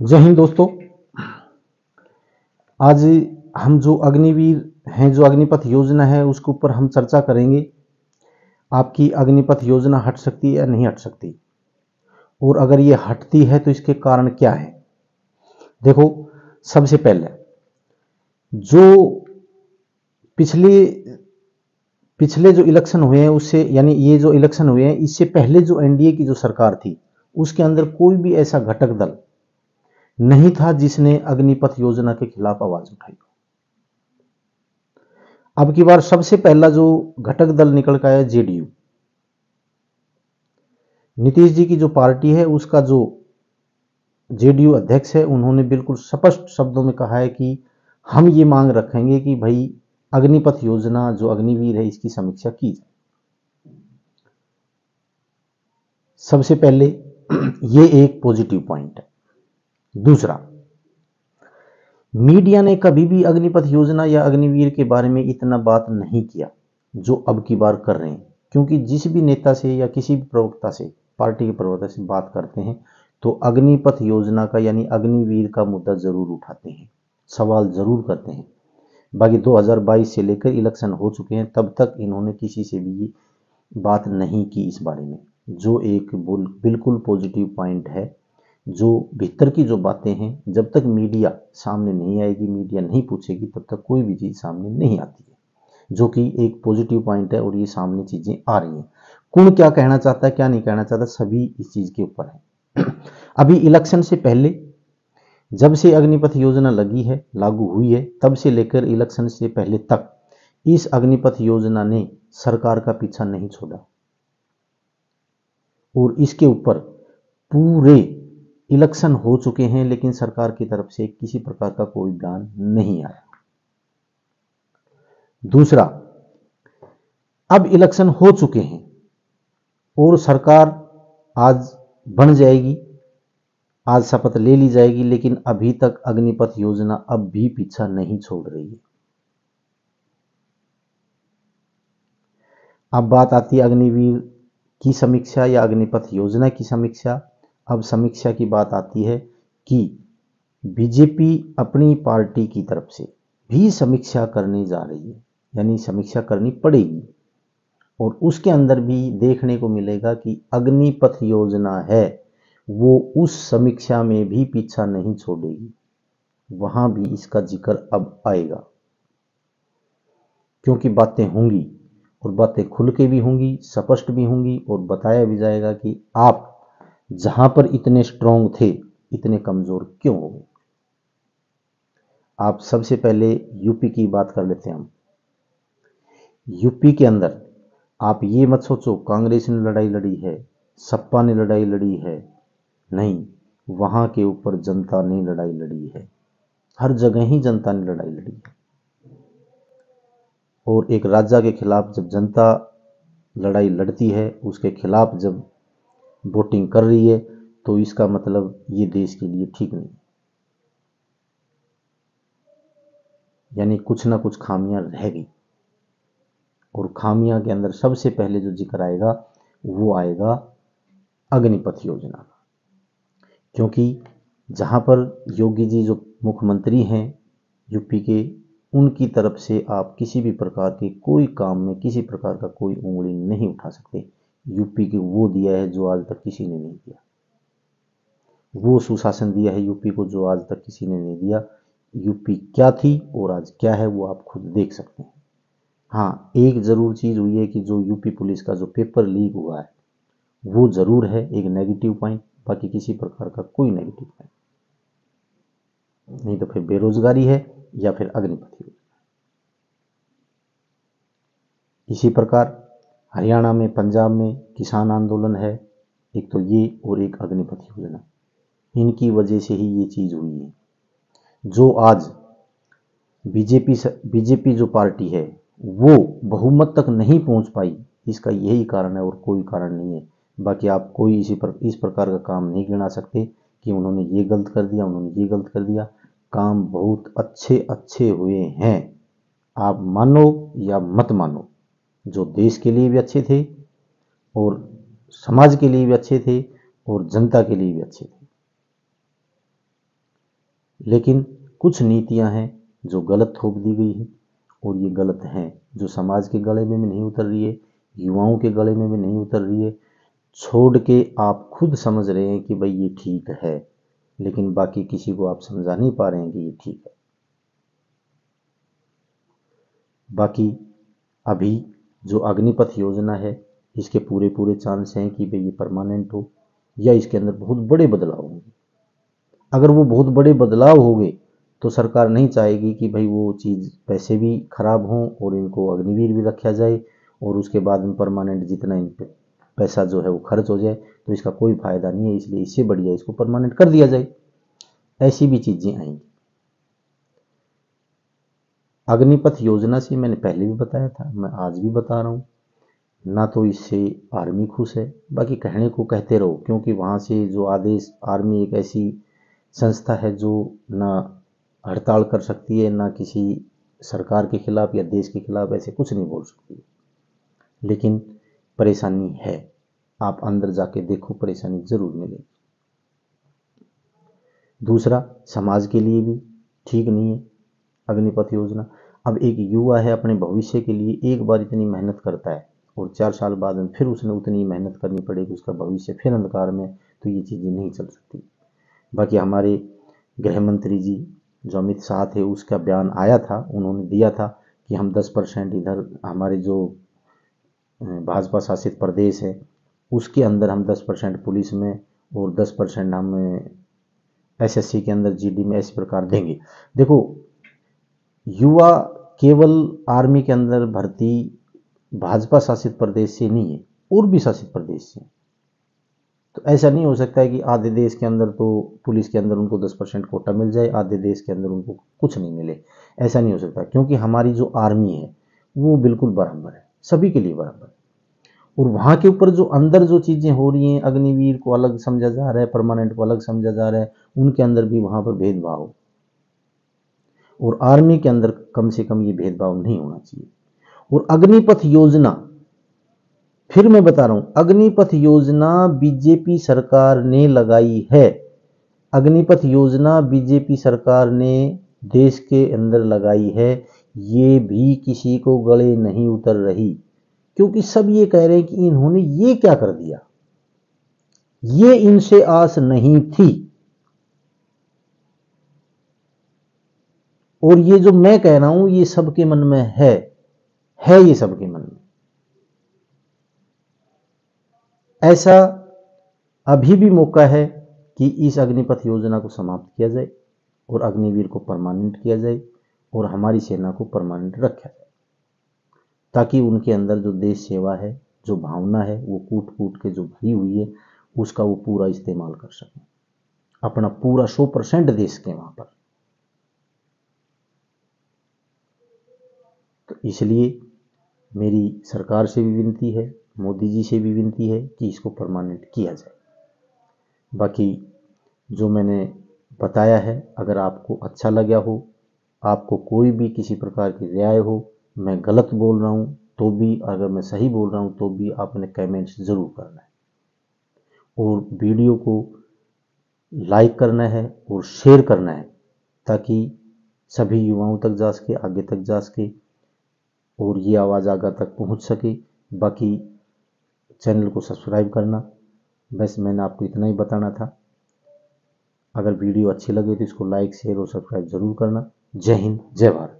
जय हिंद दोस्तों। आज हम जो अग्निवीर हैं, जो अग्निपथ योजना है, उसके ऊपर हम चर्चा करेंगे। आपकी अग्निपथ योजना हट सकती है या नहीं हट सकती, और अगर ये हटती है तो इसके कारण क्या है। देखो, सबसे पहले जो पिछले पिछले जो इलेक्शन हुए हैं उससे, यानी ये जो इलेक्शन हुए हैं इससे पहले जो एनडीए की जो सरकार थी उसके अंदर कोई भी ऐसा घटक दल नहीं था जिसने अग्निपथ योजना के खिलाफ आवाज उठाई। अब की बार सबसे पहला जो घटक दल निकल का है जेडीयू, नीतीश जी की जो पार्टी है उसका जो जेडीयू अध्यक्ष है, उन्होंने बिल्कुल स्पष्ट शब्दों में कहा है कि हम ये मांग रखेंगे कि भाई अग्निपथ योजना जो अग्निवीर है इसकी समीक्षा की जाए। सबसे पहले ये एक पॉजिटिव पॉइंट है। दूसरा, मीडिया ने कभी भी अग्निपथ योजना या अग्निवीर के बारे में इतना बात नहीं किया जो अब की बार कर रहे हैं, क्योंकि जिस भी नेता से या किसी भी प्रवक्ता से, पार्टी के प्रवक्ता से बात करते हैं तो अग्निपथ योजना का यानी अग्निवीर का मुद्दा जरूर उठाते हैं, सवाल जरूर करते हैं। बाकी 2022 से लेकर इलेक्शन हो चुके हैं, तब तक इन्होंने किसी से भी बात नहीं की इस बारे में, जो एक बिल्कुल पॉजिटिव पॉइंट है। जो भीतर की जो बातें हैं, जब तक मीडिया सामने नहीं आएगी, मीडिया नहीं पूछेगी, तब तक कोई भी चीज़ सामने नहीं आती है, जो कि एक पॉजिटिव पॉइंट है। और ये सामने चीज़ें आ रही हैं। कौन क्या कहना चाहता है, क्या नहीं कहना चाहता, सभी इस चीज़ के ऊपर है। अभी इलेक्शन से पहले, जब से अग्निपथ योजना लगी है, लागू हुई है, तब से लेकर इलेक्शन से पहले तक इस अग्निपथ योजना ने सरकार का पीछा नहीं छोड़ा, और इसके ऊपर पूरे इलेक्शन हो चुके हैं लेकिन सरकार की तरफ से किसी प्रकार का कोई बयान नहीं आया। दूसरा, अब इलेक्शन हो चुके हैं और सरकार आज बन जाएगी, आज शपथ ले ली जाएगी, लेकिन अभी तक अग्निपथ योजना अब भी पीछा नहीं छोड़ रही है। अब बात आती है अग्निवीर की समीक्षा या अग्निपथ योजना की समीक्षा। अब समीक्षा की बात आती है कि बीजेपी अपनी पार्टी की तरफ से भी समीक्षा करने जा रही है, यानी समीक्षा करनी पड़ेगी, और उसके अंदर भी देखने को मिलेगा कि अग्निपथ योजना है वो उस समीक्षा में भी पीछा नहीं छोड़ेगी, वहां भी इसका जिक्र अब आएगा, क्योंकि बातें होंगी और बातें खुल के भी होंगी, स्पष्ट भी होंगी, और बताया भी जाएगा कि आप जहां पर इतने स्ट्रांग थे इतने कमजोर क्यों हो गए। आप सबसे पहले यूपी की बात कर लेते हैं हम। यूपी के अंदर आप ये मत सोचो कांग्रेस ने लड़ाई लड़ी है, सपा ने लड़ाई लड़ी है, नहीं, वहां के ऊपर जनता ने लड़ाई लड़ी है। हर जगह ही जनता ने लड़ाई लड़ी है, और एक राजा के खिलाफ जब जनता लड़ाई लड़ती है, उसके खिलाफ जब वोटिंग कर रही है, तो इसका मतलब ये देश के लिए ठीक नहीं, यानी कुछ ना कुछ खामियां रह गई। और खामियां के अंदर सबसे पहले जो जिक्र आएगा वो आएगा अग्निपथ योजना का, क्योंकि जहां पर योगी जी जो मुख्यमंत्री हैं यूपी के, उनकी तरफ से आप किसी भी प्रकार के कोई काम में किसी प्रकार का कोई उंगली नहीं उठा सकते। यूपी की वो दिया है जो आज तक किसी ने नहीं दिया, वो सुशासन दिया है यूपी को जो आज तक किसी ने नहीं दिया। यूपी क्या थी और आज क्या है वो आप खुद देख सकते हैं। हाँ, एक जरूर चीज हुई है कि जो यूपी पुलिस का जो पेपर लीक हुआ है वो जरूर है एक नेगेटिव पॉइंट, बाकी किसी प्रकार का कोई नेगेटिव पॉइंट नहीं। तो फिर बेरोजगारी है या फिर अग्निपथ योजना। इसी प्रकार हरियाणा में, पंजाब में किसान आंदोलन है, एक तो ये और एक अग्निपथ योजना, इनकी वजह से ही ये चीज हुई है। जो आज बीजेपी जो पार्टी है वो बहुमत तक नहीं पहुंच पाई, इसका यही कारण है और कोई कारण नहीं है। बाकी आप कोई इस प्रकार का काम नहीं गिना सकते कि उन्होंने ये गलत कर दिया, उन्होंने ये गलत कर दिया। काम बहुत अच्छे अच्छे हुए हैं, आप मानो या मत मानो, जो देश के लिए भी अच्छे थे और समाज के लिए भी अच्छे थे और जनता के लिए भी अच्छे थे। लेकिन कुछ नीतियां हैं जो गलत थोप दी गई हैं, और ये गलत हैं, जो समाज के गले में भी नहीं उतर रही है, युवाओं के गले में भी नहीं उतर रही है। छोड़ के आप खुद समझ रहे हैं कि भाई ये ठीक है, लेकिन बाकी किसी को आप समझा नहीं पा रहे हैं कि ये ठीक है। बाकी अभी जो अग्निपथ योजना है, इसके पूरे पूरे चांस हैं कि भाई ये परमानेंट हो, या इसके अंदर बहुत बड़े बदलाव होंगे। अगर वो बहुत बड़े बदलाव हो गए तो सरकार नहीं चाहेगी कि भाई वो चीज़ पैसे भी खराब हों और इनको अग्निवीर भी रखा जाए, और उसके बाद में परमानेंट जितना इन पे पैसा जो है वो खर्च हो जाए, तो इसका कोई फायदा नहीं है। इसलिए इससे बढ़िया इसको परमानेंट कर दिया जाए। ऐसी भी चीज़ें आएंगी। अग्निपथ योजना से मैंने पहले भी बताया था, मैं आज भी बता रहा हूँ, ना तो इससे आर्मी खुश है, बाकी कहने को कहते रहो, क्योंकि वहाँ से जो आदेश, आर्मी एक ऐसी संस्था है जो ना हड़ताल कर सकती है, ना किसी सरकार के खिलाफ या देश के खिलाफ ऐसे कुछ नहीं बोल सकती। लेकिन परेशानी है, आप अंदर जाके देखो, परेशानी जरूर मिलेगी। दूसरा, समाज के लिए भी ठीक नहीं है अग्निपथ योजना। अब एक युवा है, अपने भविष्य के लिए एक बार इतनी मेहनत करता है और 4 साल बाद में फिर उसने उतनी मेहनत करनी पड़ेगी, उसका भविष्य फिर अंधकार में, तो ये चीज़ें नहीं चल सकती। बाकी हमारे गृह मंत्री जी जो अमित शाह थे, उसका बयान आया था, उन्होंने दिया था कि हम 10% इधर हमारे जो भाजपा शासित प्रदेश है उसके अंदर हम 10% पुलिस में और 10% हम एसएससी के अंदर जीडी में इस प्रकार देंगे। देखो, युवा केवल आर्मी के अंदर भर्ती भाजपा शासित प्रदेश से नहीं है, और भी शासित प्रदेश से। तो ऐसा नहीं हो सकता है कि आधे देश के अंदर तो पुलिस के अंदर उनको 10% कोटा मिल जाए, आधे देश के अंदर उनको कुछ नहीं मिले। ऐसा नहीं हो सकता, क्योंकि हमारी जो आर्मी है वो बिल्कुल बराबर है, सभी के लिए बराबर है। और वहाँ के ऊपर जो अंदर जो चीज़ें हो रही हैं, अग्निवीर को अलग समझा जा रहा है, परमानेंट को अलग समझा जा रहा है, उनके अंदर भी वहाँ पर भेदभाव, और आर्मी के अंदर कम से कम ये भेदभाव नहीं होना चाहिए। और अग्निपथ योजना, फिर मैं बता रहा हूं, अग्निपथ योजना बीजेपी सरकार ने लगाई है। अग्निपथ योजना बीजेपी सरकार ने देश के अंदर लगाई है, ये भी किसी को गले नहीं उतर रही, क्योंकि सब ये कह रहे हैं कि इन्होंने ये क्या कर दिया, ये इनसे आस नहीं थी। और ये जो मैं कह रहा हूं ये सबके मन में है ये सबके मन में। ऐसा अभी भी मौका है कि इस अग्निपथ योजना को समाप्त किया जाए और अग्निवीर को परमानेंट किया जाए और हमारी सेना को परमानेंट रखा जाए, ताकि उनके अंदर जो देश सेवा है, जो भावना है, वो कूट कूट के जो भरी हुई है, उसका वो पूरा इस्तेमाल कर सकें, अपना पूरा 100% देश के वहां पर। तो इसलिए मेरी सरकार से भी विनती है, मोदी जी से भी विनती है कि इसको परमानेंट किया जाए। बाकी जो मैंने बताया है, अगर आपको अच्छा लगा हो, आपको कोई भी किसी प्रकार की राय हो, मैं गलत बोल रहा हूं तो भी, अगर मैं सही बोल रहा हूं तो भी, आपने कमेंट्स जरूर करना है, और वीडियो को लाइक करना है और शेयर करना है, ताकि सभी युवाओं तक जा सके, आगे तक जा सके, और ये आवाज़ आगे तक पहुंच सके। बाकी चैनल को सब्सक्राइब करना, बस मैंने आपको इतना ही बताना था। अगर वीडियो अच्छी लगे तो इसको लाइक, शेयर और सब्सक्राइब जरूर करना। जय हिंद, जय भारत।